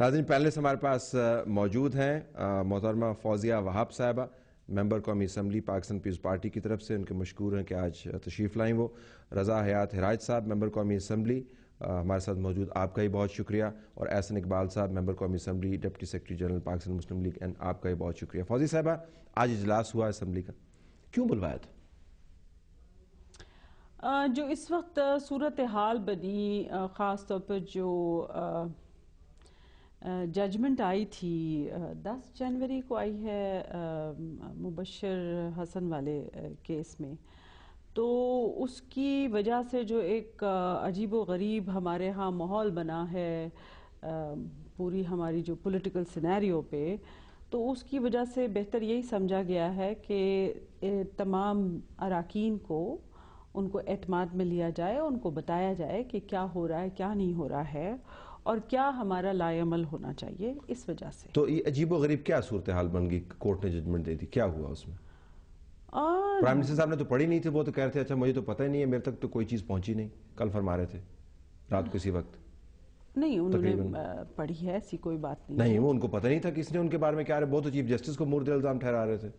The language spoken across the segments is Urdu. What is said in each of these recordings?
ناظرین پینلسٹ ہمارے پاس موجود ہیں محترمہ فوزیہ وہاب صاحبہ، ممبر قومی اسمبلی پاکستان پیپلز پارٹی کی طرف سے، ان کے مشکور ہیں کہ آج تشریف لائیں وہ۔ رضا حیات ہراج صاحب، ممبر قومی اسمبلی، ہمارے ساتھ موجود، آپ کا ہی بہت شکریہ۔ اور احسن اقبال صاحب، ممبر قومی assembly, deputy secretary general Pakistan Muslim League, آپ کا ہی بہت شکریہ۔ فوزی صاحبہ، آج اجلاس ہوا اسمبلی کا، کیوں بلوایا تھا؟ جو اس وقت صورتحال بنی، خاص طور پر جو ججمنٹ آئی تھی 10 جنوری کو آئی ہے مبشر حسن والے کیس میں، تو اس کی وجہ سے جو ایک عجیب و غریب ہمارے ہاں ماحول بنا ہے پوری ہماری جو پولیٹیکل سینیریو پہ، تو اس کی وجہ سے بہتر یہی سمجھا گیا ہے کہ تمام اراکین کو ان کو اعتماد میں لیا جائے، ان کو بتایا جائے کہ کیا ہو رہا ہے، کیا نہیں ہو رہا ہے، اور کیا ہمارا لائے عمل ہونا چاہیے۔ اس وجہ سے تو یہ عجیب و غریب کیا صورتحال بن گئی؟ کورٹ نے ججمنٹ دے دی، کیا ہوا اس میں؟ پرائم منسٹر صاحب نے تو پڑھی نہیں تھی، وہ تو کہہ رہے تھے اچھا مجھے تو پتہ ہی نہیں ہے، میرے تک تو کوئی چیز پہنچی نہیں، کل فرما رہے تھے رات کو اسی وقت۔ نہیں، انہوں نے پڑھی ہے، ایسی کوئی بات نہیں۔ نہیں، وہ ان کو پتہ نہیں تھا کس نے ان کے بارے میں کیا رہے، وہ تو چیف جسٹس کو مورد الزام ٹھہرا رہے تھے۔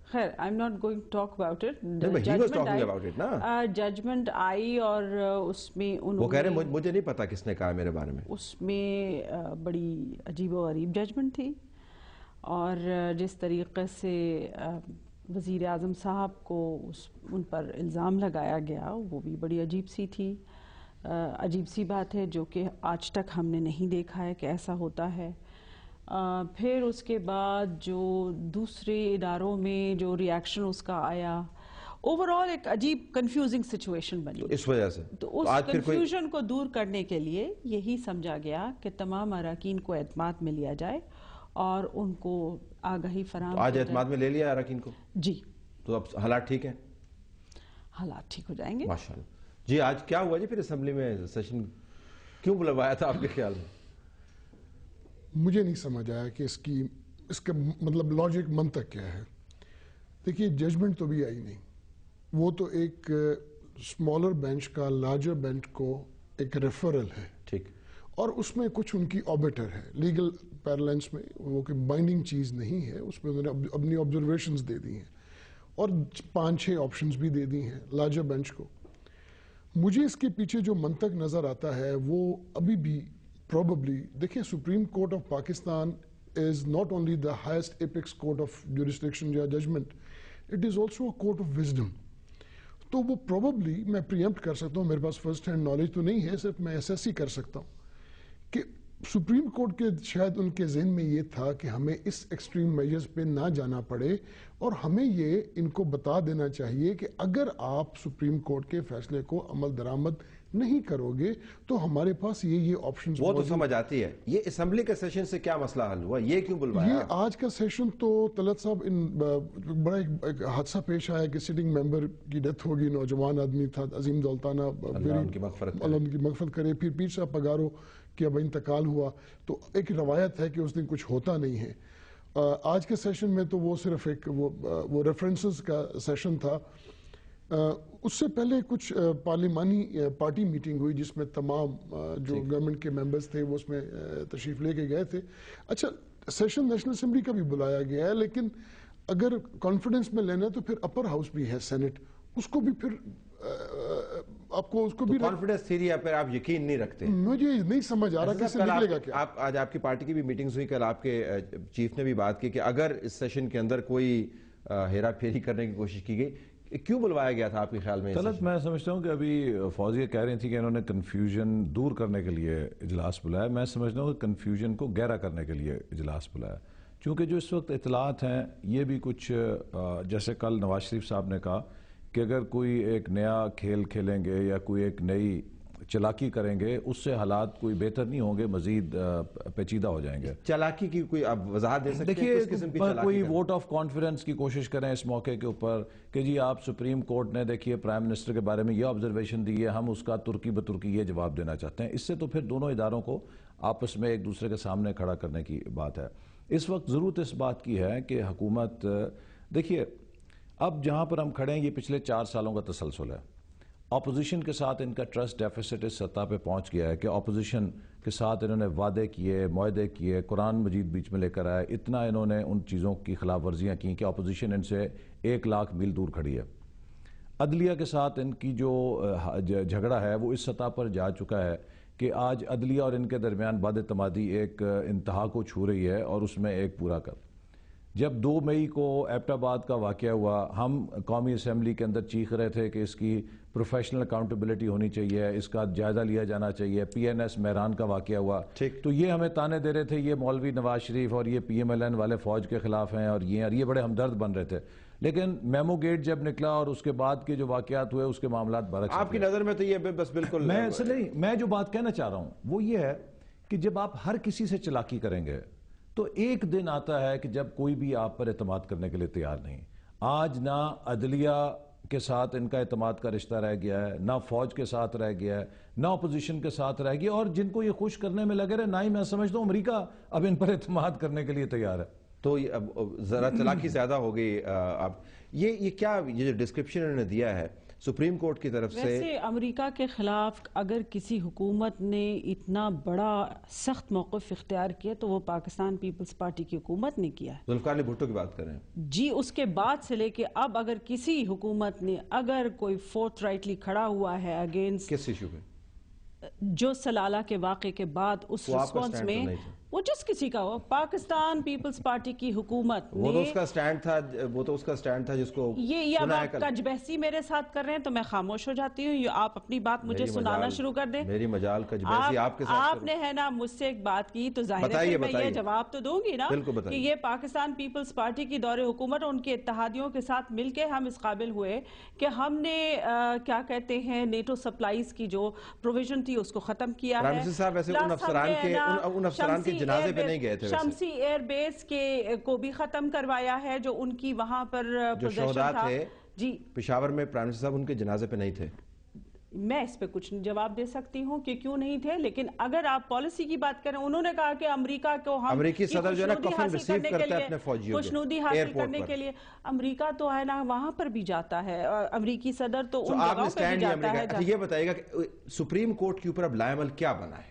خیر، I'm not going to talk about it. He was talking about it نا۔ ججمنٹ آئی اور اس میں وہ کہہ رہے ہیں مجھے نہیں پتا کس نے کہا میرے بارے میں۔ اس میں بڑی عجیب و غریب ججمنٹ تھی، اور جس طریقے سے وزیر اعظم صاحب کو ان پر الزام لگایا گیا وہ بھی بڑی عجیب سی تھی، عجیب سی بات ہے جو کہ آج تک ہم نے نہیں دیکھا ہے کہ ایسا ہوتا ہے۔ پھر اس کے بعد جو دوسرے اداروں میں جو ریاکشن اس کا آیا، اوورآل ایک عجیب کنفیوزنگ سچویشن بنی۔ اس وجہ سے تو اس کنفیوژن کو دور کرنے کے لیے یہی سمجھا گیا کہ تمام اراکین کو اعتماد میں لیا جائے اور ان کو آگاہی فراہم۔ آج اعتماد میں لے لیا اراکین کو؟ جی۔ تو اب حالات ٹھیک ہیں؟ حالات ٹھیک ہو جائیں گے ماشاءاللہ۔ جی آج کیا ہوا جی پھر اسمبلی میں سیشن کیوں بلوایا تھا آپ کے خیال میں؟ مجھے نہیں سمجھ آیا کہ اس کا مطلب لاجک منطق کیا ہے۔ دیکھیے ججمنٹ تو بھی آئی نہیں، وہ تو ایک اسمالر بینچ کا لارجر بینچ کو ایک ریفرل ہے، ٹھیک، اور اس میں کچھ ان کی آبیٹر ہے لیگل پیرلنس میں، وہ کہ بائنڈنگ چیز نہیں ہے، اس میں انہوں نے اپنی آبزرویشنز دے دی ہیں اور 5-6 آپشنز بھی دے دی ہیں لارجر بینچ کو۔ مجھے اس کے پیچھے جو منطق نظر آتا ہے وہ ابھی بھی probably دیکھیں supreme court of Pakistan is not only the highest apex court of jurisdiction یا judgment, it is also a court of wisdom. تو وہ probably میں preempt کر سکتا ہوں، میرے پاس first hand knowledge تو نہیں ہے، صرف میں assess ہی کر سکتا ہوں کہ سپریم کورٹ کے شاید ان کے ذہن میں یہ تھا کہ ہمیں اس ایکسٹریم میجرز پہ نہ جانا پڑے، اور ہمیں یہ ان کو بتا دینا چاہیے کہ اگر آپ سپریم کورٹ کے فیصلے کو عمل درآمد نہیں کرو گے تو ہمارے پاس یہ آپشنز۔ وہ تو سمجھ آتی ہے، یہ اسمبلی کے سیشن سے کیا مسئلہ حل ہوا، یہ کیوں بلوایا؟ یہ آج کا سیشن تو طلعت صاحب بڑا ایک حادثہ پیش آیا کہ سٹنگ ممبر کی ڈیتھ ہوگی، نوجوان آدمی تھا، عظیم دولتانہ، اللہ ان کی مغفرت کرے۔ پھر پیر صاحب پگارو کی اب انتقال ہوا، تو ایک روایت ہے کہ اس دن کچھ ہوتا نہیں ہے۔ آج کے سیشن میں تو وہ صرف ایک وہ ریفرنسز کا سیشن تھا۔ اس سے پہلے کچھ پارلیمانی پارٹی میٹنگ ہوئی جس میں تمام جو گورنمنٹ کے ممبرز تھے وہ اس میں تشریف لے کے گئے تھے۔ اچھا سیشن نیشنل اسمبلی کا بھی بلایا گیا ہے، لیکن اگر کانفیڈنس میں لینا تو پھر اپر ہاؤس بھی ہے سینٹ، اس کو بھی پھر آپ کو اس کو بھی کانفیڈنس تھیری ہے، پھر آپ یقین نہیں رکھتے؟ مجھے نہیں سمجھ آ رہا کہ اس سے نکلے گا کیا۔ آج آپ کی پارٹی کی بھی میٹنگز ہوئی، کل آپ کے چیف نے بھی بات کی کہ اگر اس سیشن کے اندر کوئی ہیرا پھیری کرنے کی کوشش کی گئی، کیوں بلوایا گیا تھا آپ کے خیال میں؟ طلعت میں سمجھتا ہوں کہ ابھی فوزیہ کہہ رہی تھی کہ انہوں نے کنفیوژن دور کرنے کے لیے اجلاس بلایا، میں سمجھتا ہوں کہ کنفیوژن کو گہرا کرنے کے لیے اجلاس بلایا، چونکہ جو اس وقت اطلاعات ہیں یہ بھی کچھ جیسے کل نواز شریف صاحب نے کہا کہ اگر کوئی ایک نیا کھیل کھیلیں گے یا کوئی ایک نئی چلاکی کریں گے اس سے حالات کوئی بہتر نہیں ہوں گے، مزید پیچیدہ ہو جائیں گے۔ چلاکی کی کوئی آپ وضاحت دے سکتے ہیں؟ دیکھیے کوئی ووٹ آف کانفیڈنس کی کوشش کریں اس موقع کے اوپر کہ جی آپ سپریم کورٹ نے دیکھیے پرائم منسٹر کے بارے میں یہ آبزرویشن دی ہے، ہم اس کا ترکی بترکی یہ جواب دینا چاہتے ہیں۔ اس سے تو پھر دونوں اداروں کو آپس میں ایک دوسرے کے سامنے کھڑا کرنے کی بات ہے۔ اس وقت ضرورت اس بات کی ہے کہ حکومت دیکھیے اب جہاں پر ہم کھڑے ہیں یہ پچھلے 4 سالوں کا تسلسل ہے۔ اپوزیشن کے ساتھ ان کا ٹرسٹ ڈیفیسٹ اس سطح پہ پہنچ گیا ہے کہ اپوزیشن کے ساتھ انہوں نے وعدے کیے، معاہدے کیے، قرآن مجید بیچ میں لے کر آئے، اتنا انہوں نے ان چیزوں کی خلاف ورزیاں کی کہ اپوزیشن ان سے 1,00,000 میل دور کھڑی ہے۔ عدلیہ کے ساتھ ان کی جو جھگڑا ہے وہ اس سطح پر جا چکا ہے کہ آج عدلیہ اور ان کے درمیان بد اعتمادی ایک انتہا کو چھو رہی ہے، اور اس میں ایک پورا کر جب 2 مئی کو ایبٹ آباد کا واقعہ ہوا، ہم قومی اسمبلی کے اندر چیخ رہے تھے کہ اس کی پروفیشنل اکاؤنٹیبلٹی ہونی چاہیے، اس کا جائزہ لیا جانا چاہیے۔ PNS مہران کا واقعہ ہوا تو یہ ہمیں تانے دے رہے تھے یہ مولوی نواز شریف اور یہ PMLN والے فوج کے خلاف ہیں، اور یہ بڑے ہمدرد بن رہے تھے۔ لیکن میمو گیٹ جب نکلا اور اس کے بعد کے جو واقعات ہوئے اس کے معاملات برعکس آپ کی نظر میں تو یہ بس بالکل میں جو بات کہنا چاہ رہا ہوں وہ یہ ہے کہ جب آپ ہر کسی سے چلاکی کریں گے تو ایک دن آتا ہے کہ جب کوئی بھی آپ پر اعتماد کرنے کے لیے تیار نہیں۔ آج نہ عدلیہ کے ساتھ ان کا اعتماد کا رشتہ رہ گیا ہے، نہ فوج کے ساتھ رہ گیا ہے، نہ اپوزیشن کے ساتھ رہ گیا، اور جن کو یہ خوش کرنے میں لگے رہے، نہ ہی میں سمجھتا ہوں امریکہ اب ان پر اعتماد کرنے کے لیے تیار ہے۔ تو اب ذرا چلاکی زیادہ ہو گئی۔ اب یہ کیا یہ جو ڈسکرپشن انہوں نے دیا ہے سپریم کورٹ کی طرف سے، ویسے امریکہ کے خلاف اگر کسی حکومت نے اتنا بڑا سخت موقف اختیار کیا تو وہ پاکستان پیپلز پارٹی کی حکومت نے کیا ہے۔ ذوالفقار علی بھٹو کی بات کر رہے ہیں جی، اس کے بعد سے لے کے اب اگر کسی حکومت نے اگر کوئی فورتھ رائٹلی کھڑا ہوا ہے اگینسٹ کس ایشو پہ؟ جو سلالہ کے واقعے کے بعد اس وہ آپ کا رسپانس سٹینڈ میں تو نہیں تھا؟ وہ جس کسی کا ہو، پاکستان پیپلز پارٹی کی حکومت وہ تو نے اس کا سٹینڈ تھا جس کو یہ اب آپ کج بحثی میرے ساتھ کر رہے ہیں تو میں خاموش ہو جاتی ہوں، آپ اپنی بات مجھے سنانا شروع کر دیں۔ میری مجال کج بحثی آپ کے ساتھ آپ نے ہے نا مجھ سے ایک بات کی تو ظاہر ہے میں یہ جواب تو دوں گی نا کہ یہ پاکستان پیپلز پارٹی کی دور حکومت اور ان کے اتحادیوں کے ساتھ مل کے ہم اس قابل ہوئے کہ ہم نے کیا کہتے ہیں نیٹو سپلائیز کی جو پروویژن تھی اس کو ختم کیا ہے۔ صاحب ویسے ان افسران کے جنازے پہ نہیں گئے تھے، شمسی ایئر بیس کے کو بھی ختم کروایا ہے جو ان کی وہاں پر جو شہداء تھے جی پشاور میں، پرائم منسٹر صاحب ان کے جنازے پہ نہیں تھے۔ میں اس پہ کچھ جواب دے سکتی ہوں کہ کیوں نہیں تھے، لیکن اگر آپ پالیسی کی بات کریں، انہوں نے کہا کہ امریکہ کو ہم امریکی صدر جو ہے نا کفن ریسیو کرتا ہے اپنے فوجیوں کے خوشنودی حاصل کرنے کے لیے، امریکہ تو ہے نا وہاں پر بھی جاتا ہے، امریکی صدر تو ان جگہوں پہ بھی جاتا ہے۔ یہ بتائیے گا کہ سپریم کورٹ کے اوپر اب لائے عمل کیا بنا ہے؟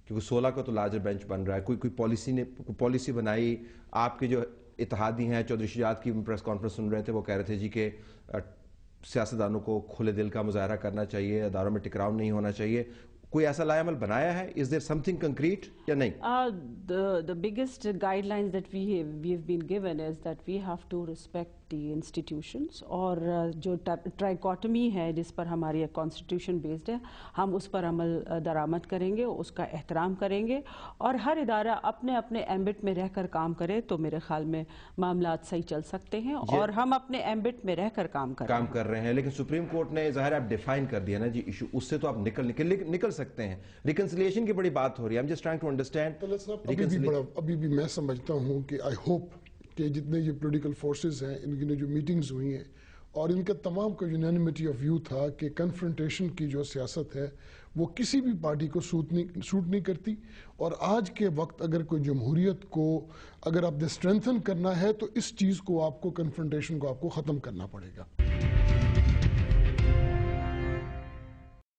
کیونکہ 16 کا تو لارجر بینچ بن رہا ہے، کوئی پالیسی بنائی؟ آپ کے جو اتحادی ہیں چودھری شجاعت کی پریس کانفرنس سن رہے تھے، وہ کہہ رہے تھے جی کہ سیاستدانوں کو کھلے دل کا مظاہرہ کرنا چاہیے، اداروں میں ٹکراؤ نہیں ہونا چاہیے، کوئی ایسا لائے عمل بنایا ہے؟ Is there something concrete یا نہیں؟ The biggest guidelines that we have been given is that we have to respect the institutions، اور جو ٹرائیکاٹمی ہے جس پر ہماری ایک کانسٹیٹیوشن بیسڈ ہے، ہم اس پر عمل درآمد کریں گے، اس کا احترام کریں گے، اور ہر ادارہ اپنے اپنے ایمبٹ میں رہ کر کام کرے تو میرے خیال میں معاملات صحیح چل سکتے ہیں، اور ہم اپنے ایمبٹ میں رہ کر کام کر رہے ہیں۔ لیکن سپریم کورٹ نے ظاہر آپ ڈیفائن کر دیا نا جی ایشو، اس سے تو آپ نکل سکتے ہیں۔ ریکنسلیشن کی بڑی بات ہو رہی ہے، I'm just trying to understand۔ ابھی بھی میں سمجھتا ہوں کہ I hope کہ جتنے یہ پولیٹیکل فورسز ہیں، ان کی جو میٹنگز ہوئی ہیں، اور ان کا تمام کا یونینیمٹی آف ویو تھا کہ کنفرنٹیشن کی جو سیاست ہے وہ کسی بھی پارٹی کو سوٹ نہیں کرتی، اور آج کے وقت اگر کوئی جمہوریت کو اگر آپ نے اسٹرینتھن کرنا ہے تو اس چیز کو آپ کو کنفرنٹیشن کو آپ کو ختم کرنا پڑے گا۔